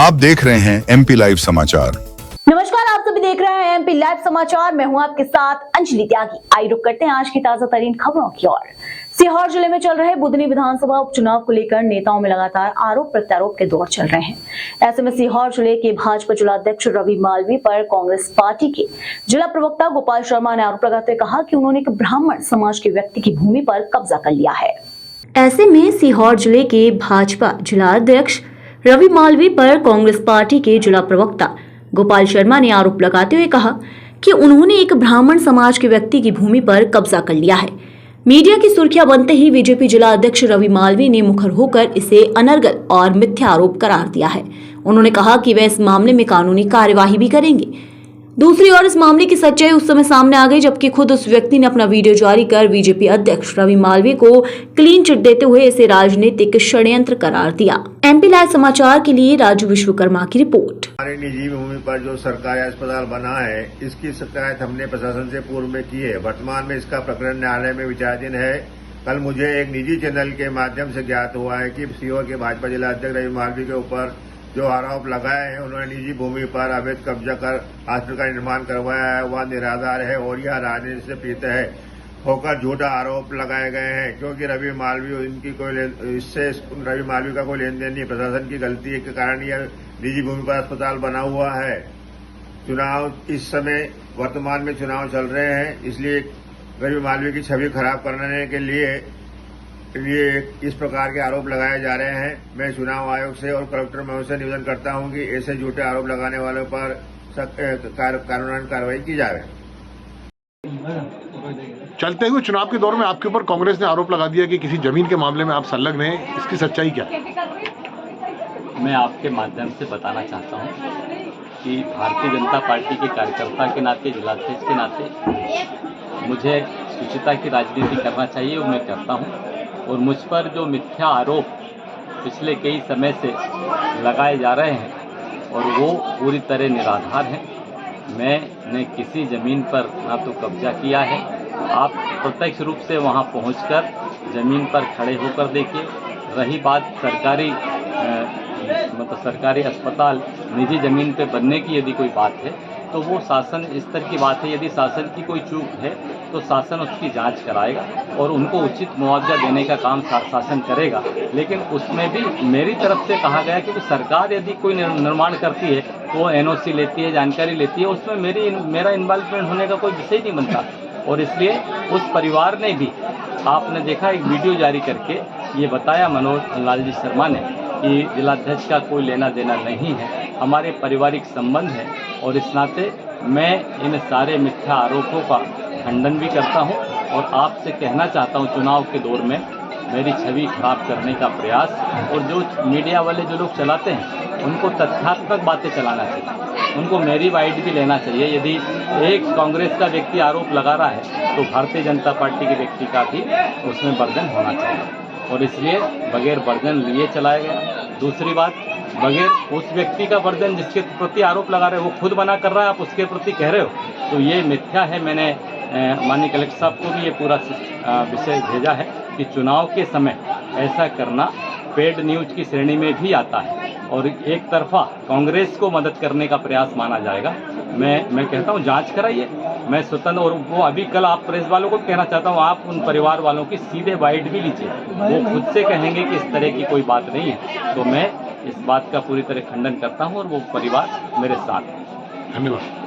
आप देख रहे हैं एमपी लाइव समाचार। नमस्कार, आप सभी देख रहे हैं एमपी लाइव समाचार। मैं हूं आपके साथ अंजलि त्यागी। आइए रुक करते हैं आज की ताजा तरीन खबरों की ओर। सीहोर जिले में चल रहे बुधनी विधानसभा उपचुनाव को लेकर नेताओं में लगातार आरोप प्रत्यारोप के दौर चल रहे हैं। ऐसे में सीहोर जिले के भाजपा जिलाध्यक्ष रवि मालवीय पर कांग्रेस पार्टी के जिला प्रवक्ता गोपाल शर्मा ने आरोप लगाते हुए कहा कि उन्होंने एक ब्राह्मण समाज के व्यक्ति की भूमि पर कब्जा कर लिया है। ऐसे में सीहोर जिले के भाजपा जिलाध्यक्ष रवि मालवीय पर कांग्रेस पार्टी के जिला प्रवक्ता गोपाल शर्मा ने आरोप लगाते हुए कहा कि उन्होंने एक ब्राह्मण समाज के व्यक्ति की भूमि पर कब्जा कर लिया है। मीडिया की सुर्खियां बनते ही बीजेपी जिला अध्यक्ष रवि मालवीय ने मुखर होकर इसे अनर्गल और मिथ्या आरोप करार दिया है। उन्होंने कहा कि वे इस मामले में कानूनी कार्यवाही भी करेंगे। दूसरी ओर इस मामले की सच्चाई उस समय सामने आ गई जबकि खुद उस व्यक्ति ने अपना वीडियो जारी कर बीजेपी अध्यक्ष रवि मालवीय को क्लीन चिट देते हुए इसे राजनीतिक षड्यंत्र करार दिया। एमपी लाइव समाचार के लिए राजू विश्वकर्मा की रिपोर्ट। हमारी निजी भूमि पर जो सरकारी अस्पताल बना है, इसकी शिकायत हमने प्रशासन से पूर्व में की है। वर्तमान में इसका प्रकरण न्यायालय में विचाराधीन है। कल मुझे एक निजी चैनल के माध्यम से ज्ञात हुआ है कि सीहोर के भाजपा जिला अध्यक्ष रवि मालवीय के ऊपर जो आरोप लगाए हैं, उन्होंने निजी भूमि पर अवैध कब्जा कर हॉस्पिटल का निर्माण करवाया है, वह निराधार है और यह राजनीति से पीड़ित है होकर झूठा आरोप लगाए गए हैं। क्योंकि रवि मालवीय इससे रवि मालवीय का कोई लेन देन नहीं, प्रशासन की गलती के कारण यह निजी भूमि पर अस्पताल बना हुआ है। चुनाव इस समय वर्तमान में चुनाव चल रहे हैं, इसलिए रवि मालवीय की छवि खराब करने के लिए इस प्रकार के आरोप लगाए जा रहे हैं। मैं चुनाव आयोग से और कलेक्टर महोदय से निवेदन करता हूं कि ऐसे झूठे आरोप लगाने वालों पर कानूनी कार्रवाई की जाए। चलते हुए चुनाव के दौर में आपके ऊपर कांग्रेस ने आरोप लगा दिया कि किसी जमीन के मामले में आप संलग्न हैं, इसकी सच्चाई क्या है? मैं आपके माध्यम से बताना चाहता हूं कि भारतीय जनता पार्टी के कार्यकर्ता के नाते, जिलाध्यक्ष के नाते मुझे शुचिता की राजनीति करना चाहिए और मैं करता हूं। और मुझ पर जो मिथ्या आरोप पिछले कई समय से लगाए जा रहे हैं और वो पूरी तरह निराधार हैं। मैंने किसी ज़मीन पर ना तो कब्जा किया है। आप प्रत्यक्ष रूप से वहां पहुंचकर ज़मीन पर खड़े होकर देखिए। रही बात सरकारी अस्पताल निजी ज़मीन पे बनने की यदि कोई बात है तो वो शासन स्तर की बात है। यदि शासन की कोई चूक है तो शासन उसकी जांच कराएगा और उनको उचित मुआवजा देने का काम शासन करेगा। लेकिन उसमें भी मेरी तरफ से कहा गया कि सरकार यदि कोई निर्माण करती है तो वो एनओसी लेती है, जानकारी लेती है, उसमें मेरा इन्वॉल्वमेंट होने का कोई विषय नहीं बनता। और इसलिए उस परिवार ने भी, आपने देखा, एक वीडियो जारी करके ये बताया मनोज लाल जी शर्मा ने कि जिलाध्यक्ष का कोई लेना देना नहीं है, हमारे पारिवारिक संबंध है। और इस नाते मैं इन सारे मिथ्या आरोपों का खंडन भी करता हूं और आपसे कहना चाहता हूं, चुनाव के दौर में मेरी छवि खराब करने का प्रयास और जो मीडिया वाले जो लोग चलाते हैं उनको तथ्यात्मक बातें चलाना चाहिए, उनको मेरी वाइड भी लेना चाहिए। यदि एक कांग्रेस का व्यक्ति आरोप लगा रहा है तो भारतीय जनता पार्टी के व्यक्ति का भी उसमें वर्जन होना चाहिए और इसलिए बगैर वर्जन लिए चलाया गया। दूसरी बात, बगैर उस व्यक्ति का वर्जन जिसके प्रति आरोप लगा रहे हो वो खुद बना कर रहा है, आप उसके प्रति कह रहे हो, तो ये मिथ्या है। मैंने माननीय कलेक्टर साहब को भी ये पूरा विषय भेजा है कि चुनाव के समय ऐसा करना पेड न्यूज की श्रेणी में भी आता है और एक तरफा कांग्रेस को मदद करने का प्रयास माना जाएगा। मैं कहता हूँ जांच कराइए, मैं स्वतंत्र। और वो अभी कल आप प्रेस वालों को कहना चाहता हूँ, आप उन परिवार वालों की सीधे वाइड भी लीजिए, वो खुद से कहेंगे कि इस तरह की कोई बात नहीं है। तो मैं इस बात का पूरी तरह खंडन करता हूँ और वो परिवार मेरे साथ है। धन्यवाद।